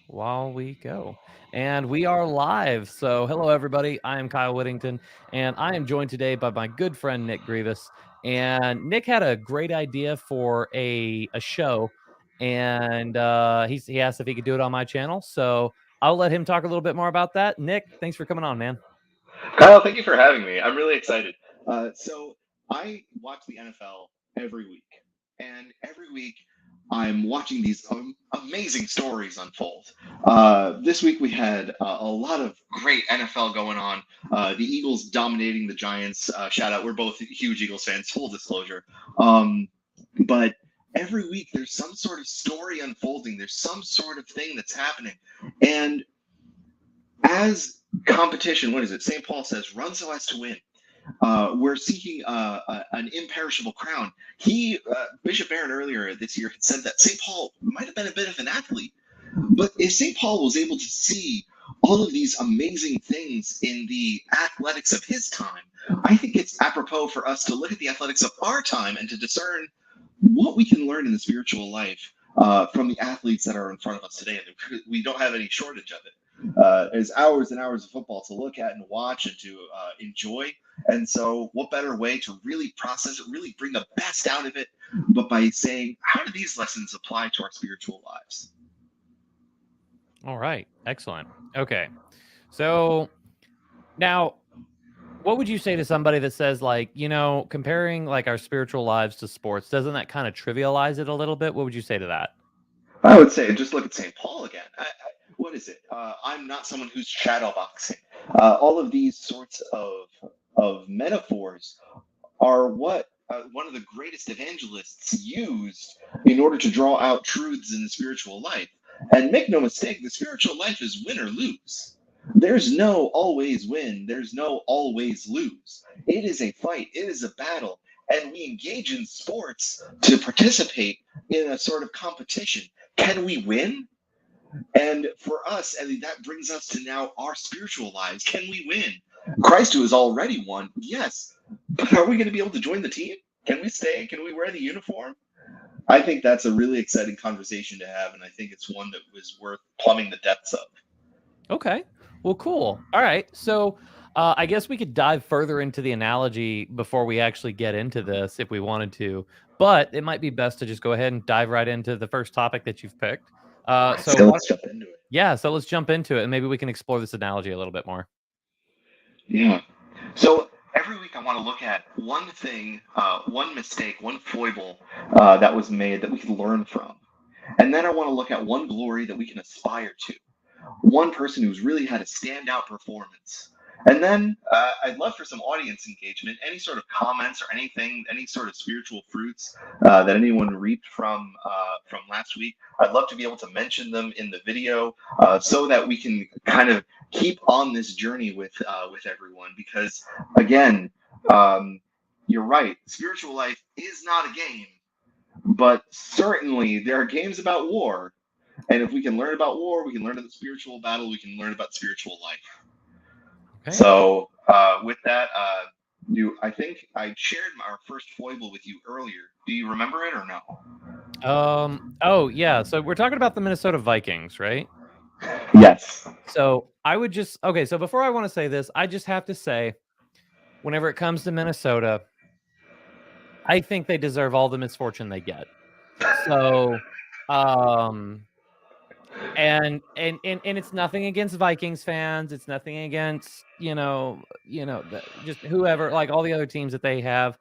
while we go. And we are live. So, hello, everybody. I am Kyle Whittington, and I am joined today by my good friend, Nick Grievous. And Nick had a great idea for a show, and he asked if he could do it on my channel. So, I'll let him talk a little bit more about that. Nick, thanks for coming on, man. Kyle, thank you for having me. I'm really excited. So I watch the NFL every week, and every week I'm watching these amazing stories unfold. This week we had a lot of great NFL going on. The Eagles dominating the Giants. Shout out, we're both huge Eagles fans. Full disclosure. Um, but every week there's some sort of story unfolding. There's some sort of thing that's happening, and as competition, what is it? St. Paul says, run so as to win. We're seeking an imperishable crown. Bishop Barron earlier this year had said that St. Paul might have been a bit of an athlete, but if St. Paul was able to see all of these amazing things in the athletics of his time, I think it's apropos for us to look at the athletics of our time and to discern what we can learn in the spiritual life from the athletes that are in front of us today. And we don't have any shortage of it. There's hours and hours of football to look at and watch and to enjoy. And so, what better way to really process it, really bring the best out of it, but by saying, how do these lessons apply to our spiritual lives? All right. Excellent. Okay. So, now, what would you say to somebody that says, like, comparing like our spiritual lives to sports, doesn't that kind of trivialize it a little bit? What would you say to that? I would say just look at St. Paul again. What is it? I'm not someone who's shadow boxing. All of these sorts of metaphors are what one of the greatest evangelists used in order to draw out truths in the spiritual life. And make no mistake, the spiritual life is win or lose. There's no always win, there's no always lose. It is a fight, it is a battle, and we engage in sports to participate in a sort of competition. Can we win? And for us, and that brings us to now our spiritual lives. Can we win? Christ, who has already won, yes. But are we going to be able to join the team? Can we stay? Can we wear the uniform? I think that's a really exciting conversation to have, and I think it's one that was worth plumbing the depths of. Okay. Well, cool. All right. So, I guess we could dive further into the analogy before we actually get into this if we wanted to, but it might be best to just go ahead and dive right into the first topic that you've picked. So, So let's jump into it. yeah, so let's jump into it and maybe we can explore this analogy a little bit more. Yeah. So every week I want to look at one thing, one mistake, one foible that was made that we can learn from. And then I want to look at one glory that we can aspire to, one person who's really had a standout performance. And then I'd love for some audience engagement, any sort of comments or anything, any sort of spiritual fruits that anyone reaped from last week. I'd love to be able to mention them in the video so that we can kind of keep on this journey with everyone. Because again, um, you're right, spiritual life is not a game, but certainly there are games about war, and if we can learn about war, we can learn about the spiritual battle, we can learn about spiritual life. Okay. So, with that, I think I shared our first foible with you earlier. Do you remember it or no? Oh, yeah. So we're talking about the Minnesota Vikings, right? Yes. So I would just, okay. So before I want to say this, I just have to say, whenever it comes to Minnesota, I think they deserve all the misfortune they get. So, um, and it's nothing against Vikings fans. It's nothing against just whoever, like all the other teams that they have.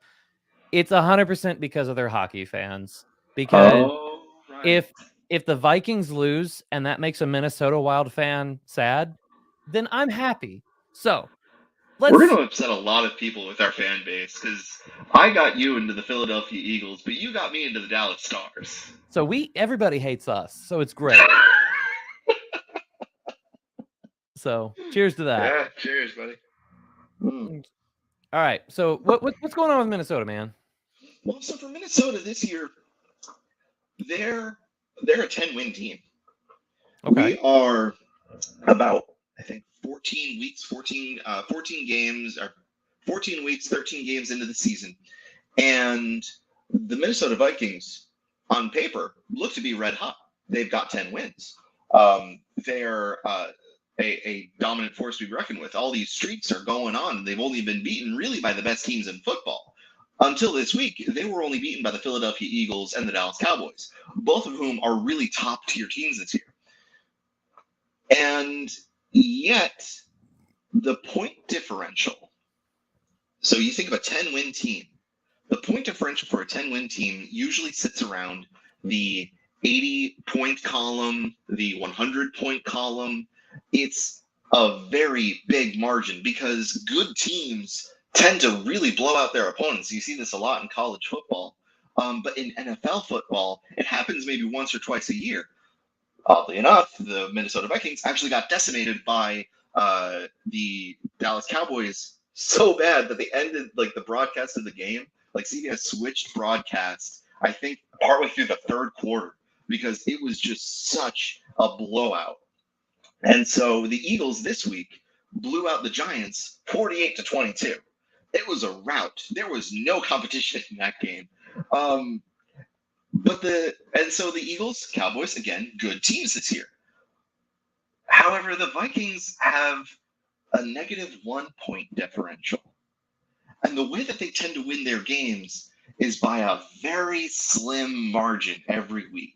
It's 100% because of their hockey fans. Because Oh, right. if if the Vikings lose and that makes a Minnesota Wild fan sad, then I'm happy. So We're let's. going to upset a lot of people with our fan base because I got you into the Philadelphia Eagles, but you got me into the Dallas Stars. So everybody hates us. So it's great. So cheers to that. Yeah, cheers, buddy. Mm. All right. So what's going on with Minnesota, man? Well, so for Minnesota this year, they're they're a 10-win team. Okay. We are about, I think, 14 weeks, 14 games, or 14 weeks, 13 games into the season. And the Minnesota Vikings, on paper, look to be red hot. They've got 10 wins. They're a dominant force to be reckoned with. All these streaks are going on, and they've only been beaten really by the best teams in football. Until this week, they were only beaten by the Philadelphia Eagles and the Dallas Cowboys, both of whom are really top tier teams this year. And yet, the point differential. So you think of a 10-win team. The point differential for a 10-win team usually sits around the 80-point column, the 100-point column. It's a very big margin because good teams tend to really blow out their opponents. You see this a lot in college football. But in NFL football, it happens maybe once or twice a year. Oddly enough, the Minnesota Vikings actually got decimated by the Dallas Cowboys so bad that they ended like the broadcast of the game. Like CBS switched broadcast, I think, partway through the third quarter because it was just such a blowout. And so the Eagles this week blew out the Giants 48-22. It was a rout. There was no competition in that game. So the Eagles, Cowboys, again, good teams this year. However, the Vikings have a negative 1 point differential. And the way that they tend to win their games is by a very slim margin every week.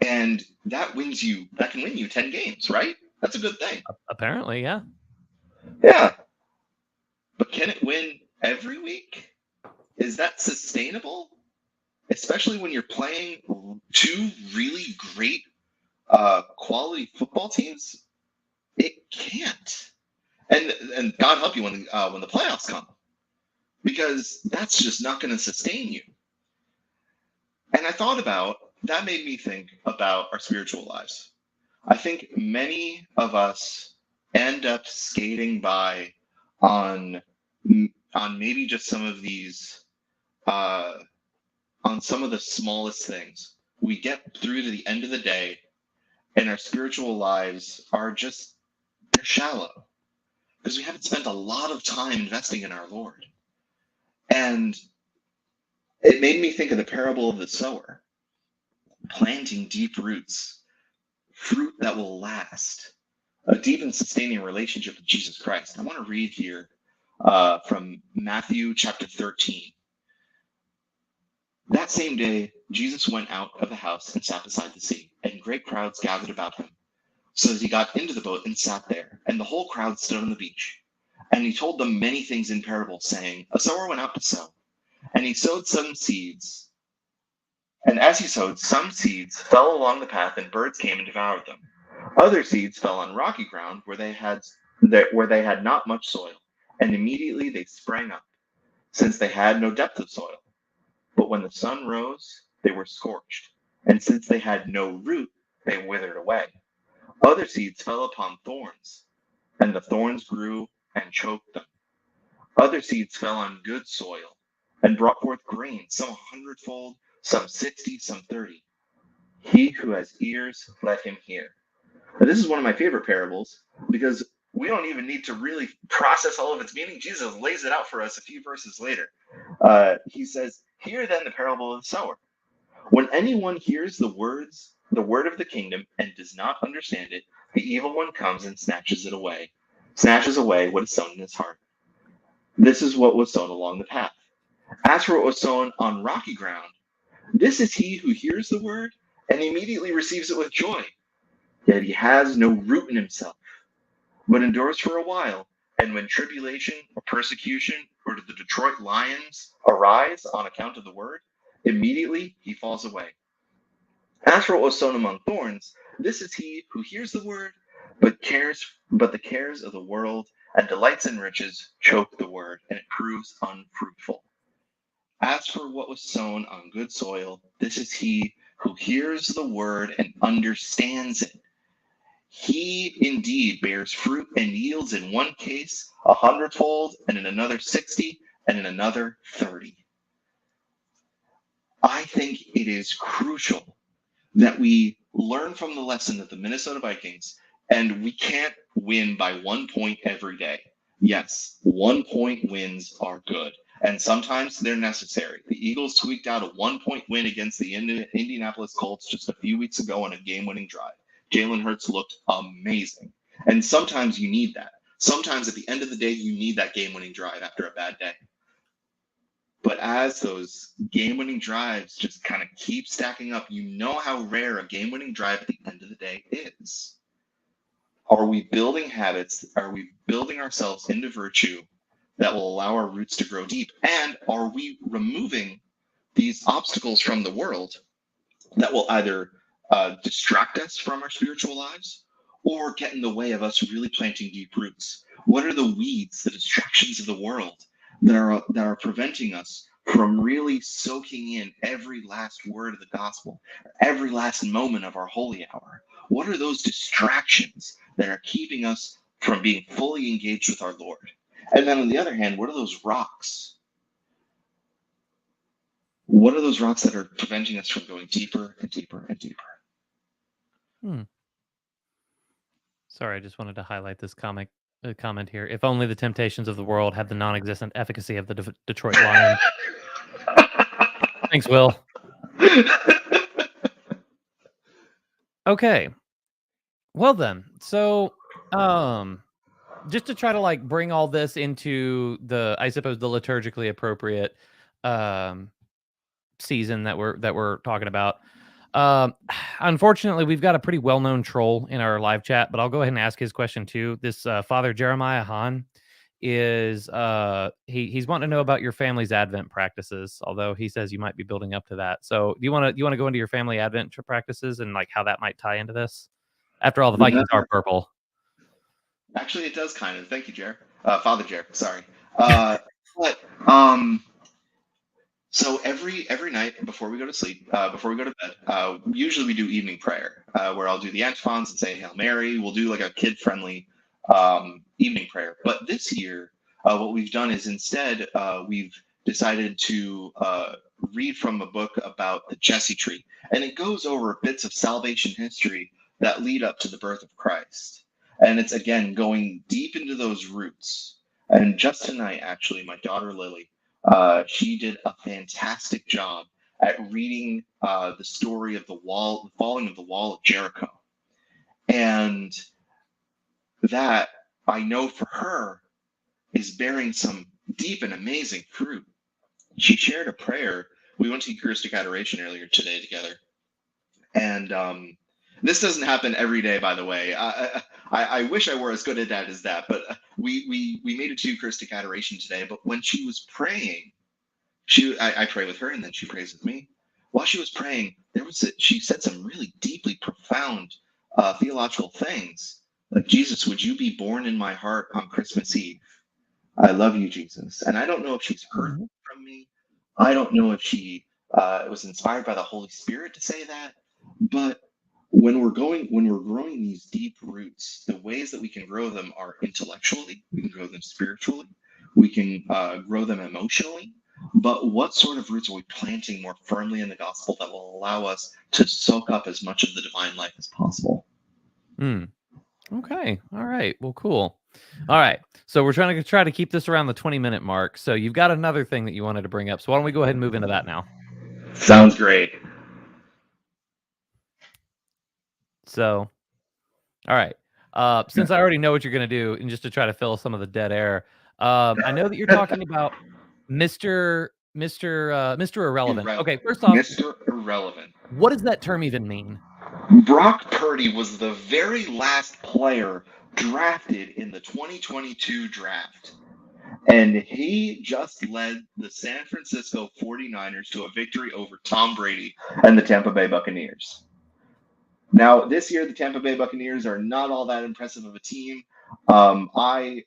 And that can win you 10 games, right? That's a good thing. Apparently, yeah. Yeah. But can it win every week? Is that sustainable? Especially when you're playing two really great quality football teams? It can't. And God help you when the playoffs come, because that's just not going to sustain you. And that made me think about our spiritual lives. I think many of us end up skating by on maybe just some of these on some of the smallest things. We get through to the end of the day, and our spiritual lives are just they're shallow because we haven't spent a lot of time investing in our Lord. And it made me think of the parable of the sower, planting deep roots, fruit that will last, a deep and sustaining relationship with Jesus Christ. I want to read here from Matthew chapter 13. That same day, Jesus went out of the house and sat beside the sea, and great crowds gathered about him. So that he got into the boat and sat there, and the whole crowd stood on the beach. And he told them many things in parables, saying, a sower went out to sow, and he sowed some seeds. And as he sowed, some seeds fell along the path, and birds came and devoured them. Other seeds fell on rocky ground where they had not much soil, and immediately they sprang up, since they had no depth of soil. But when the sun rose, they were scorched, and since they had no root, they withered away. Other seeds fell upon thorns, and the thorns grew and choked them. Other seeds fell on good soil and brought forth grain, some 100-fold, some 60, some 30. He who has ears, let him hear. Now, this is one of my favorite parables because we don't even need to really process all of its meaning. Jesus lays it out for us a few verses later. He says, hear then the parable of the sower. When anyone hears the word of the kingdom, and does not understand it, the evil one comes and snatches away what is sown in his heart. This is what was sown along the path. As for what was sown on rocky ground, this is he who hears the word and immediately receives it with joy. Yet he has no root in himself, but endures for a while. And when tribulation or persecution or the Detroit Lions arise on account of the word, immediately he falls away. As for what was sown among thorns, this is he who hears the word, but the cares of the world and delights in riches choke the word, and it proves unfruitful. As for what was sown on good soil, this is he who hears the word and understands it. He indeed bears fruit and yields in one case 100-fold, and in another 60, and in another 30. I think it is crucial that we learn from the lesson of the Minnesota Vikings, and we can't win by 1 point every day. Yes, 1 point wins are good. and sometimes they're necessary. The Eagles squeaked out a 1-point win against the Indianapolis Colts just a few weeks ago on a game-winning drive. Jalen Hurts looked amazing. And sometimes you need that. Sometimes at the end of the day, you need that game-winning drive after a bad day. But as those game-winning drives just kind of keep stacking up, you know how rare a game-winning drive at the end of the day is. Are we building habits? Are we building ourselves into virtue that will allow our roots to grow deep? And are we removing these obstacles from the world that will either distract us from our spiritual lives or get in the way of us really planting deep roots? What are the weeds, the distractions of the world that are preventing us from really soaking in every last word of the gospel, every last moment of our holy hour? What are those distractions that are keeping us from being fully engaged with our Lord? And then on the other hand, what are those rocks? What are those rocks that are preventing us from going deeper and deeper and deeper? Sorry, I just wanted to highlight this comment here. If only the temptations of the world had the non-existent efficacy of the Detroit Lions. Thanks, Will. Okay. Well then, so just to try to like bring all this into I suppose the liturgically appropriate season that we're talking about. Unfortunately, we've got a pretty well-known troll in our live chat, but I'll go ahead and ask his question too. This Father Jeremiah Hahn is he's wanting to know about your family's Advent practices, although he says you might be building up to that. So do you want to go into your family Advent practices and like how that might tie into this? After all, the Vikings are purple. Actually, it does kind of. Thank you, Jer. Father Jer. Sorry. So every night before we go to sleep, before we go to bed, usually we do evening prayer, where I'll do the antiphons and say Hail Mary. We'll do like a kid-friendly evening prayer. But this year, what we've done is instead we've decided to read from a book about the Jesse tree, and it goes over bits of salvation history that lead up to the birth of Christ. And it's again going deep into those roots. And just tonight, actually, my daughter Lily, she did a fantastic job at reading the story of the falling of the wall of Jericho. And that, I know for her, is bearing some deep and amazing fruit. She shared a prayer. We went to Eucharistic Adoration earlier today together. And this doesn't happen every day, by the way. I wish I were as good at that as that, but we made it to Eucharistic Adoration today. But when she was praying, I pray with her, and then she prays with me. While she was praying, she said some really deeply profound theological things, like, Jesus, would you be born in my heart on Christmas Eve? I love you, Jesus. And I don't know if she's heard from me. I don't know if she was inspired by the Holy Spirit to say that. But when we're growing these deep roots, the ways that we can grow them are intellectually. We can grow them spiritually. We can grow them emotionally. But what sort of roots are we planting more firmly in the gospel that will allow us to soak up as much of the divine life as possible? Okay. All right. Well, cool. All right. So we're trying to keep this around the 20-minute mark. So you've got another thing that you wanted to bring up. So why don't we go ahead and move into that now? Sounds great. So, all right. Since I already know what you're going to do, and just to try to fill some of the dead air, I know that you're talking about Mr. Irrelevant. Okay, first off, Mr. Irrelevant. What does that term even mean? Brock Purdy was the very last player drafted in the 2022 draft. And he just led the San Francisco 49ers to a victory over Tom Brady and the Tampa Bay Buccaneers. Now, this year, the Tampa Bay Buccaneers are not all that impressive of a team. I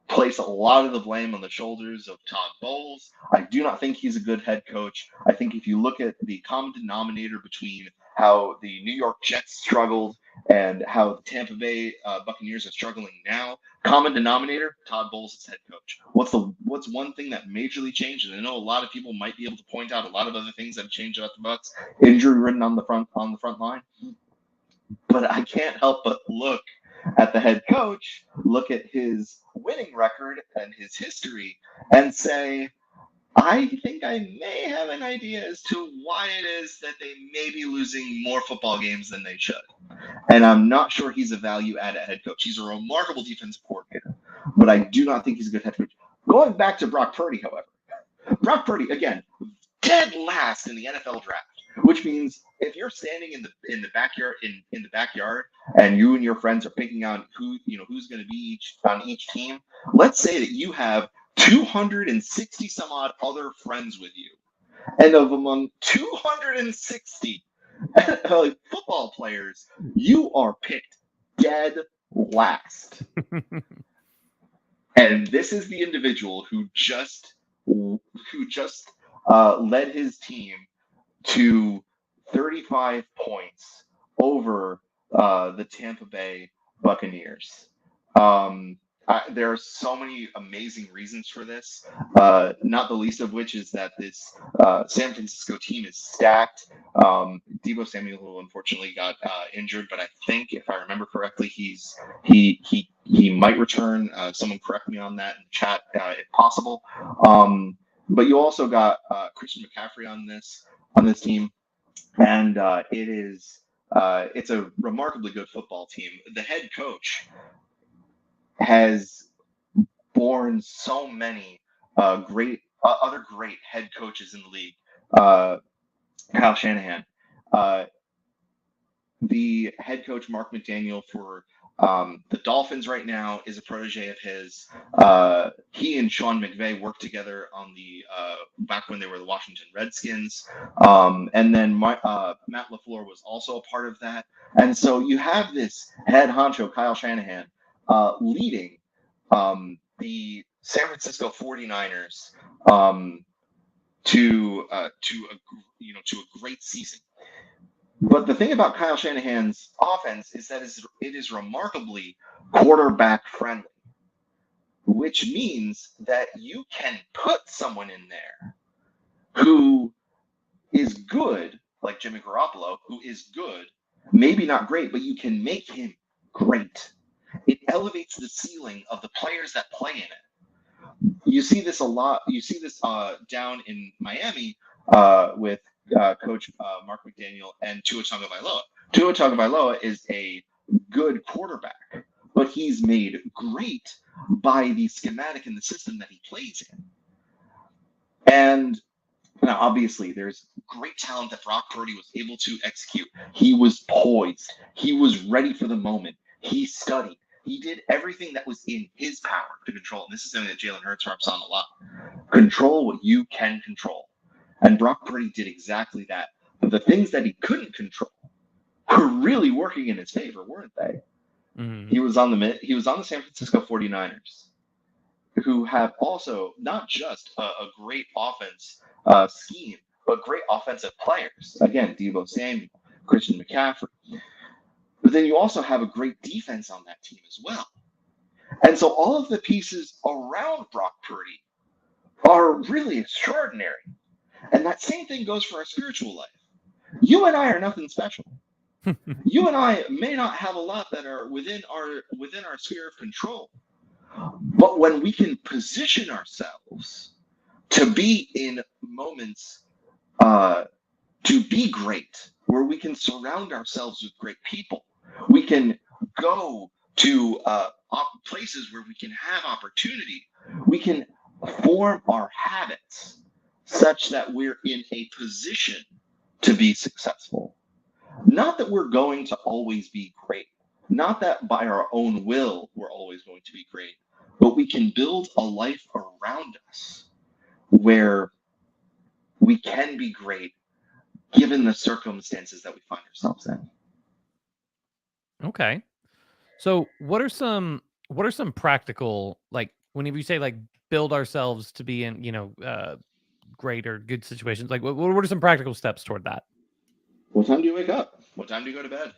place a lot of the blame on the shoulders of Todd Bowles. I do not think he's a good head coach. I think if you look at the common denominator between how the New York Jets struggled and how the Tampa Bay Buccaneers are struggling now, common denominator, Todd Bowles is head coach. What's one thing that majorly changed? And I know a lot of people might be able to point out a lot of other things that have changed about the Bucs. Injury ridden on the front line. But I can't help but look at the head coach, look at his winning record and his history, and say, I think I may have an idea as to why it is that they may be losing more football games than they should. And I'm not sure he's a value add at head coach. He's a remarkable defensive coordinator, but I do not think he's a good head coach. Going back to Brock Purdy, however, Brock Purdy, again, dead last in the NFL draft, which means if you're standing in the backyard in the backyard and you and your friends are picking out who's going to be on each team, let's say that you have 260 some odd other friends with you, and of among 260 football players, you are picked dead last. And this is the individual who just led his team to 35 points over the Tampa Bay Buccaneers. There are so many amazing reasons for this, not the least of which is that this San Francisco team is stacked. Deebo Samuel unfortunately got injured, but I think, if I remember correctly, he might return. Someone correct me on that in the chat if possible. But you also got Christian McCaffrey on this team, and it's a remarkably good football team. The head coach has born so many other great head coaches in the league. Kyle Shanahan, the head coach Mark McDaniel for the Dolphins right now is a protege of his. He and Sean McVay worked together on the back when they were the Washington Redskins, and then Matt LaFleur was also a part of that. And so you have this head honcho Kyle Shanahan leading the San Francisco 49ers to a great season. But the thing about Kyle Shanahan's offense is that it is remarkably quarterback friendly, which means that you can put someone in there who is good, like Jimmy Garoppolo, who is good, maybe not great, but you can make him great. It elevates the ceiling of the players that play in it. You see this a lot. You see this down in Miami with Coach Mark McDaniel and Tua Tagovailoa. Tua Tagovailoa is a good quarterback, but he's made great by the schematic and the system that he plays in. And now, obviously, there's great talent that Brock Purdy was able to execute. He was poised. He was ready for the moment. He studied. He did everything that was in his power to control. And this is something that Jalen Hurts harps on a lot. Control what you can control. And Brock Purdy did exactly that. But the things that he couldn't control were really working in his favor, weren't they? Mm-hmm. He was on the San Francisco 49ers, who have also not just a great offense scheme, but great offensive players. Again, Deebo Samuel, Christian McCaffrey. But then you also have a great defense on that team as well. And so all of the pieces around Brock Purdy are really extraordinary. And that same thing goes for our spiritual life. You and I are nothing special. You and I may not have a lot that are within our sphere of control. But when we can position ourselves to be in moments to be great, where we can surround ourselves with great people, we can go to places where we can have opportunity, we can form our habits such that we're in a position to be successful. Not that we're going to always be great, not that by our own will we're always going to be great, but we can build a life around us where we can be great given the circumstances that we find ourselves in. Okay. So what are some practical, like, whenever you say like build ourselves to be in, great or good situations, like what are some practical steps toward that? What time do you wake up? What time do you go to bed?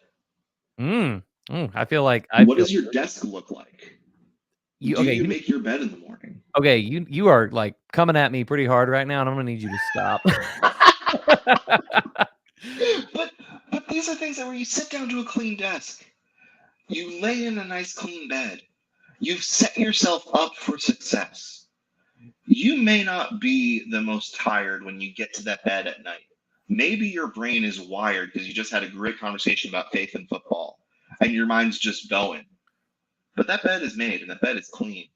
I feel like what does your desk look like? Do you make your bed in the morning? Okay, you are like coming at me pretty hard right now, and I'm gonna need you to stop. But these are things that where you sit down to a clean desk, you lay in a nice clean bed, you've set yourself up for success. you may not be the most tired when you get to that bed at night. Maybe your brain is wired because you just had a great conversation about faith and football, and your mind's just going. But that bed is made, and that bed is clean.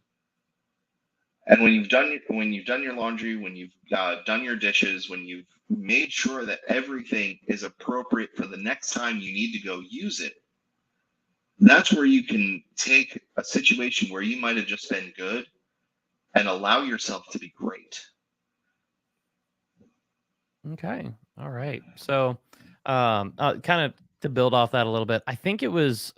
And when you've done your laundry, when you've done your dishes, when you've made sure that everything is appropriate for the next time you need to go use it, that's where you can take a situation where you might have just been good and allow yourself to be great. Okay. All right. So, kind of to build off that a little bit, I think it was,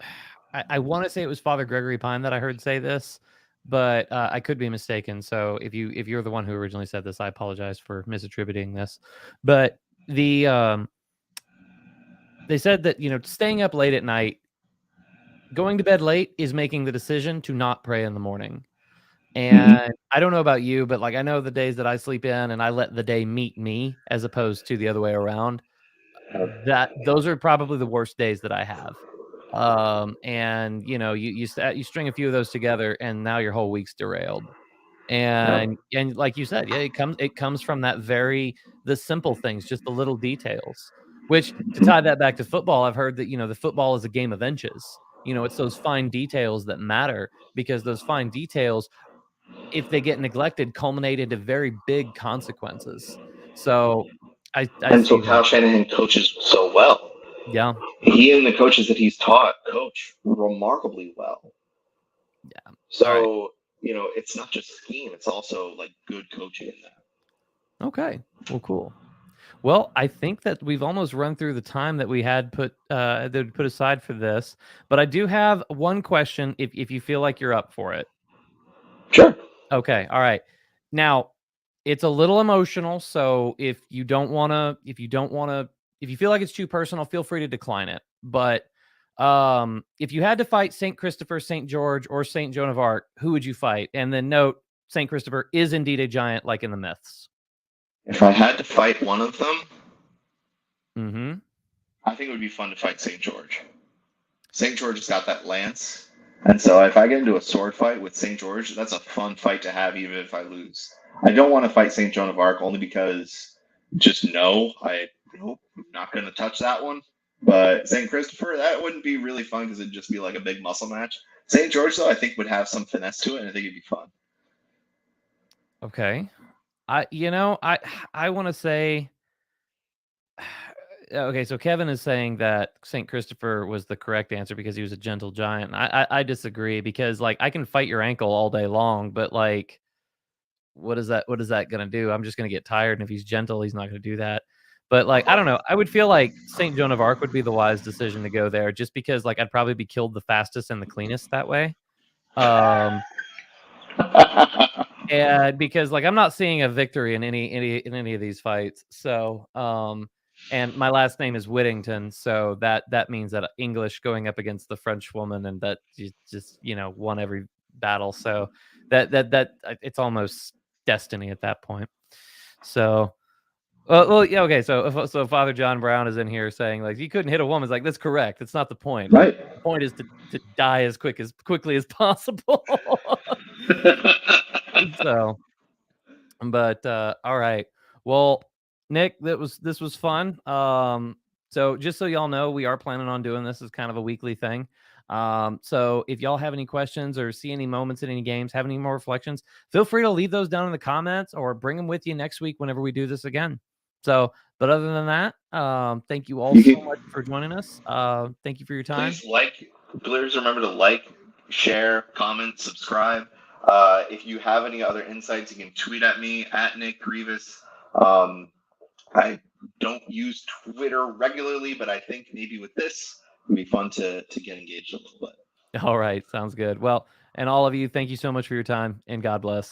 I want to say it was Father Gregory Pine that I heard say this, but I could be mistaken. So if you're the one who originally said this, I apologize for misattributing this. But they said that, staying up late at night, going to bed late is making the decision to not pray in the morning. And I don't know about you, but like I know the days that I sleep in and I let the day meet me as opposed to the other way around, that those are probably the worst days that I have. And you string a few of those together and now your whole week's derailed. And like you said, yeah, it comes from the simple things, just the little details. Which, to tie that back to football, I've heard that the football is a game of inches. It's those fine details that matter, because those fine details, if they get neglected, culminate into very big consequences. So I And so see that. Kyle Shanahan coaches so well. Yeah. He and the coaches that he's taught coach remarkably well. Yeah. All right. So, it's not just scheme, it's also like good coaching in that. Okay. Well, cool. Well, I think that we've almost run through the time that we had put aside for this, but I do have one question if you feel like you're up for it. Sure. Okay. All right. Now, it's a little emotional, so if you feel like it's too personal, feel free to decline it. But if you had to fight St. Christopher, St. George, or St. Joan of Arc, who would you fight? And then note, St. Christopher is indeed a giant like in the myths. If I had to fight one of them, Mm-hmm. I think it would be fun to fight St. George. St. George has got that lance. And so if I get into a sword fight with St. George, that's a fun fight to have, even if I lose. I don't want to fight St. Joan of Arc only because I'm not going to touch that one. But St. Christopher, that wouldn't be really fun because it'd just be like a big muscle match. St. George, though, I think would have some finesse to it, and I think it'd be fun. Okay. I want to say, okay, so Kevin is saying that St. Christopher was the correct answer because he was a gentle giant. I disagree, because like I can fight your ankle all day long, but like what is that going to do? I'm just going to get tired, and if he's gentle, he's not going to do that. But like I don't know, I would feel like St. Joan of Arc would be the wise decision to go there, just because like I'd probably be killed the fastest and the cleanest that way. And because like I'm not seeing a victory in any of these fights. So and my last name is Whittington, so that means that English going up against the French woman, and that you just won every battle. So that it's almost destiny at that point. So well yeah, okay. So Father John Brown is in here saying like you couldn't hit a woman. It's like, that's correct. That's not the point. Right. The point is to die as quickly as possible. So, but all right. Well, Nick, this was fun. So just so y'all know, we are planning on doing this as kind of a weekly thing. So if y'all have any questions or see any moments in any games, have any more reflections, feel free to leave those down in the comments or bring them with you next week whenever we do this again. So, but other than that, thank you all so much for joining us. Thank you for your time. Please remember to like, share, comment, subscribe. If you have any other insights, you can tweet at me at Nick Grievous. I don't use Twitter regularly, but I think maybe with this, it'd be fun to get engaged a little bit. All right. Sounds good. Well, and all of you, thank you so much for your time, and God bless.